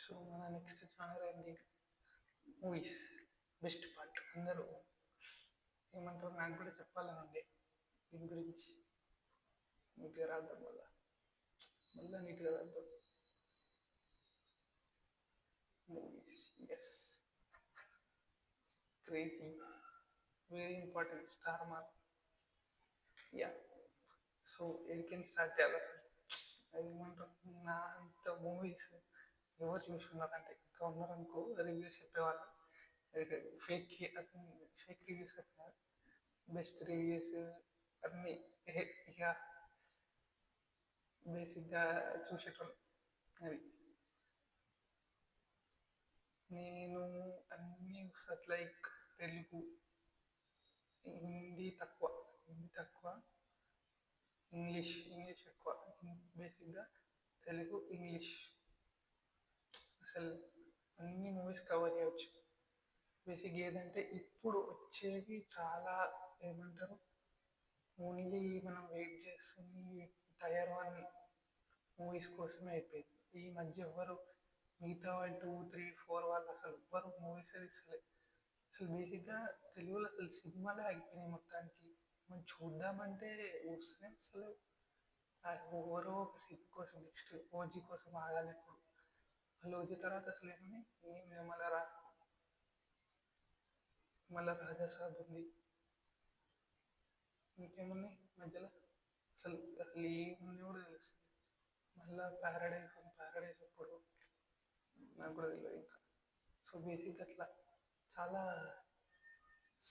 So మన next channel ఏంటి? Movies best part. అందరూ ఏమంటారు, నాకు కూడా చెప్పాలని ఉండే దీని గురించి. నీట్గా రాద్దాం, మళ్ళీ నీట్గా రాద్దాం. Movies, yes, crazy, very important, star mark. Yeah, so ఎడికెన్ స్టార్ట్ చేయాలి అసలు. అది ఏమంటారు, నా అంత మూవీస్ ఎవరు చూసుకున్నారంటే ఇంకా ఉన్నారనుకో రివ్యూస్ చెప్పేవాళ్ళు. ఫేక్ ఫేక్ రివ్యూస్ అట్లా, బెస్ట్ రివ్యూస్ అన్నీ ఇక బేసిక్గా చూసేటోళ్ళు. అది నేను అన్నీ వస్తుంది, లైక్ తెలుగు, హిందీ తక్కువ, ఇంగ్లీష్ ఎక్కువ. బేసిక్గా తెలుగు, ఇంగ్లీష్ అసలు అన్ని మూవీస్ కవర్ చేయవచ్చు. బేసిక్ ఏదంటే ఇప్పుడు వచ్చేవి చాలా ఏమంటారు, ఓన్లీ మనం వెయిట్ చేస్తుంది టైర్ 1 మూవీస్ కోసమే అయిపోయింది. ఈ మధ్య ఎవ్వరు మిగతా వాళ్ళు 2, 3, 4 వాళ్ళు అసలు ఎవ్వరు మూవీస్ తీస్తలేదు. అసలు బేసిక్గా తెలుగులో అసలు సినిమాలే ఆగిపోయినాయి మొత్తానికి. మనం చూద్దామంటే వస్తూనే అసలు ఎవరో ఒక సినిమా కోసం నెక్స్ట్ ఓజీ కోసం ఆగాలి. ఇప్పుడు వాళ్ళు ఓజీ తర్వాత అసలు ఏమని మళ్ళా రాజాసాబ్ ఉంది, ఇంకేమున్నాయి మధ్యలో అసలు అసలు ఏముంది కూడా తెలుసు. మళ్ళా ప్యారడైస్ ఎప్పుడు నాకు కూడా తెలియదు ఇంకా. సో బేసిక్ అట్లా చాలా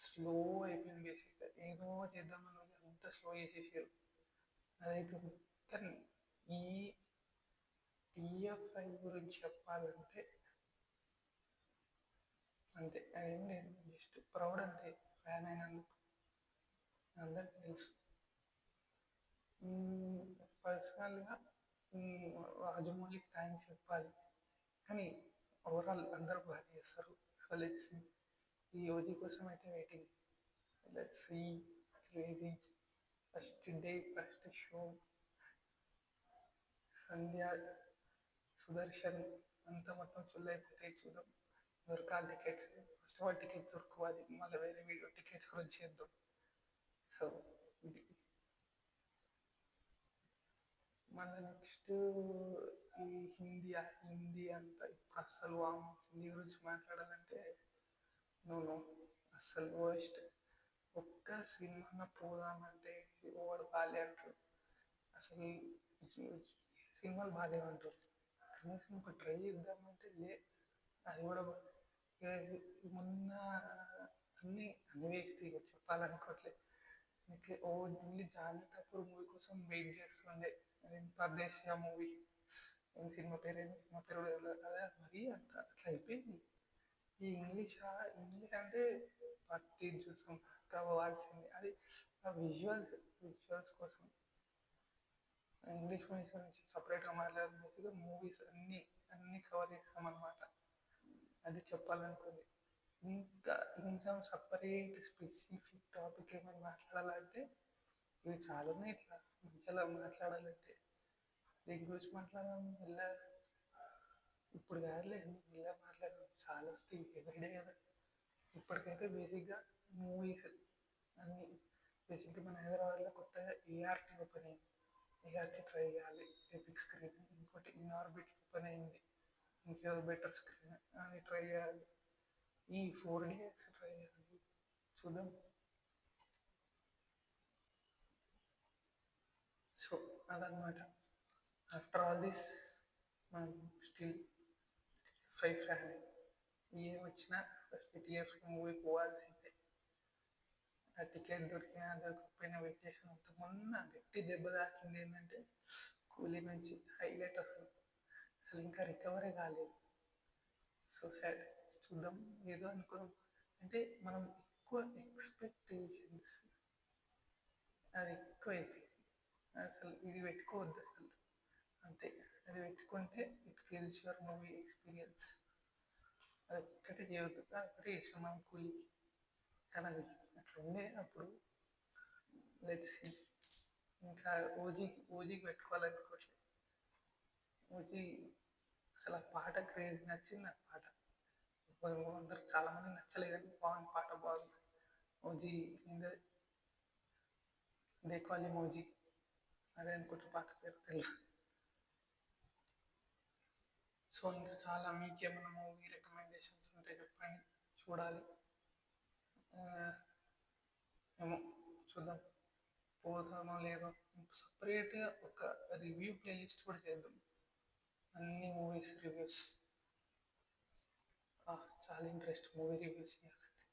స్లో అయిపోయింది. బేసిక్గా ఏదో చేద్దామని అంత స్లో చేసేసారు. అదైతే మొత్తం ఈ టీఎఫ్ఐ గురించి చెప్పాలంటే అంతే, అదేం లేదు, జస్ట్ ప్రౌడ్ అంతే. ఫ్యాన్ అయినందుకు అందరికి తెలుసు. పర్సనల్గా రాజమౌళికి థ్యాంక్స్ చెప్పాలి, కానీ ఓవరాల్ అందరూ బాగా చేస్తారు. So let's see. ఈ ఓజీ కోసం అయితే waiting. Let's see. Crazy first day, first show, Sandhya, Sudarshan అంతా మొత్తం ఫుల్ అయిపోతాయి. చూద్దాం, దొరకాలి tickets. First of all tickets దొరుకువాలి, మళ్ళీ వేరే వీడియో టికెట్స్ గురించి చేద్దాం. సో ఇది మళ్ళీ నెక్స్ట్ ఈ హిందీ అంతా ఇప్పుడు అస్సలు హిందీ గురించి మాట్లాడాలంటే నో, అస్సలు వర్స్ట్. ఒక్క సినిమా పోదామంటే ఓడు బాలే అంటారు. అసలు సినిమాలు బాగాలేవంటారు. కనీసం ఒక ట్రై చేద్దామంటే అది కూడా మొన్న అన్ని వేస్ట్ ఇక చెప్పాలనుకోవట్లేదు. ఓన్లీ జాన్వీ కపూర్ మూవీ కోసం వెయిట్ చేస్తుండే. పర్దేశియా మూవీ, సినిమా పేరు అదే మరీ అంత అట్లా అయిపోయింది. ఈ ఇంగ్లీష్ అంటే ప్రతి చూసాం కావాల్సింది అది. ఆ విజువల్స్ కోసం ఇంగ్లీష్ మూవీస్ గురించి సపరేట్గా మాట్లాడినట్టుగా మూవీస్ అన్నీ కవర్ చేస్తామన్నమాట. అది చెప్పాలనుకుంది. ఇంకా సపరేట్ స్పెసిఫిక్ టాపిక్ ఏమైనా మాట్లాడాలంటే ఇవి చాలానే ఇట్లా మధ్యలో మాట్లాడాలంటే దీని గురించి మాట్లాడడం ఇలా ఇప్పుడు కాదులే, ఇలా మాట్లాడడం చాలా వస్తాయి ఎవ్రీడే కదా. ఇప్పటికైతే బేసిక్గా మూవీస్ అన్నీ బేసిక్గా మన హైదరాబాద్లో కొత్తగా ఏఆర్టీ ఓపెన్ అయింది. ఏఆర్టీ ట్రై చేయాలి, ఎపిక్ స్క్రీన్. ఇంకోటి ఇన్ఆర్బిట్ ఓపెన్ అయింది, ఇంకేదో బెటర్ స్క్రీన్ అని ట్రై చేయాలి. ఈ 4DX ట్రై చేయాలి, చూద్దాం. సో అదనమాట. ఆఫ్టర్ ఆల్ దిస్ మనం స్టిల్ 5 ఫ్యాన్. ఏం వచ్చినా ఫస్ట్ టీఎఫ్ మూవీ పోవాల్సిందే. ఆ టికెట్ దొరికినా దొరకకపోయినా వెయిట్ చేసిన ఉంటుంది. మొన్న గట్టి దెబ్బ తాకింది ఏంటంటే కూలీ నుంచి హైలైట్ అసలు ఇంకా రికవరీ కాలేదు. So sad. చూద్దాం, ఏదో అనుకున్నాం అంటే మనం ఎక్కువ ఎక్స్పెక్టేషన్స్ అది ఎక్కువ అయిపోయింది. అసలు ఇది పెట్టుకోవద్దు అసలు, అంతే. అది పెట్టుకుంటే it kills your movie experience. అది ఒక్కటే చేయవద్దు, ఒక్కటే చేసాం మనం కూలీకి. కానీ అది అట్లా ఉండే అప్పుడు. Let's see. ఇంకా ఓజీకి పెట్టుకోవాలనుకోవట్లేదు. ఓజీ అసలు ఆ పాట క్రేజ్ నచ్చింది నాకు పాట. అందరికి చాలా మంది నచ్చలేదు కానీ బాగుంది పాట, బాగుంది. మోజీ ఏంది దేకాలి మోజీ, అదే అనుకుంటే పాట పేరు తెలుసు. సో ఇంకా చాలా, మీకేమైనా మూవీ రికమెండేషన్స్ ఉంటే చెప్పండి, చూడాలి. ఏమో చూద్దాం, పోదామో లేదో. సపరేట్గా ఒక రివ్యూ ప్లేలిస్ట్ కూడా చేద్దాం, అన్ని మూవీస్ రివ్యూస్. చాలా ఇంట్రెస్ట్ మూవీ రివ్యూస్ చేయాలంటే.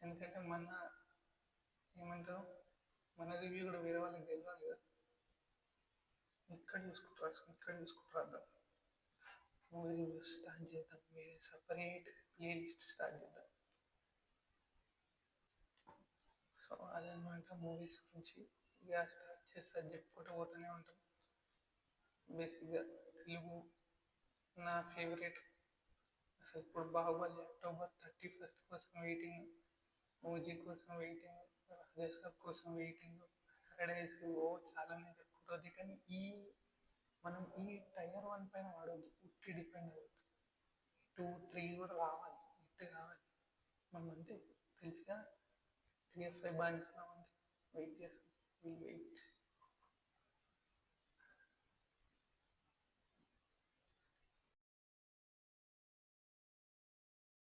ఎందుకంటే మన ఏమంటారు, మన రివ్యూ కూడా వేరే వాళ్ళకి తెలియాలి కదా. ఇక్కడ చూసుకుంటారు మూవీ రివ్యూస్ స్టార్ట్ చేద్దాం, వేరే సపరేట్ ప్లేలిస్ట్ స్టార్ట్ చేద్దాం. సో అదనమాట మూవీస్ గురించి. ఇక స్టార్ట్ చేస్తా, చెప్పుకుంటూ పోతూనే ఉంటాం. బేసిక్గా తెలుగు నా ఫేవరెట్. అసలు ఇప్పుడు బాహుబలి October 31st కోసం వెయిటింగ్, ఓజీ కోసం వెయిటింగ్, రాజేసాబ్ కోసం వెయిటింగ్, ప్యారడైజ్, చాలానే చెప్పుకుంటుంది. కానీ మనం ఈ టైర్ 1 పైన వాడవద్దు, ఉట్టి డిపెండ్ అవ్వద్దు. 2, 3 కూడా రావాలి, హిట్ కావాలి. మనం అంతే తెలుసుగా, TF5 బాగా ఇస్తున్నామంటే వెయిట్ చేస్తాం, వీళ్ళు వెయిట్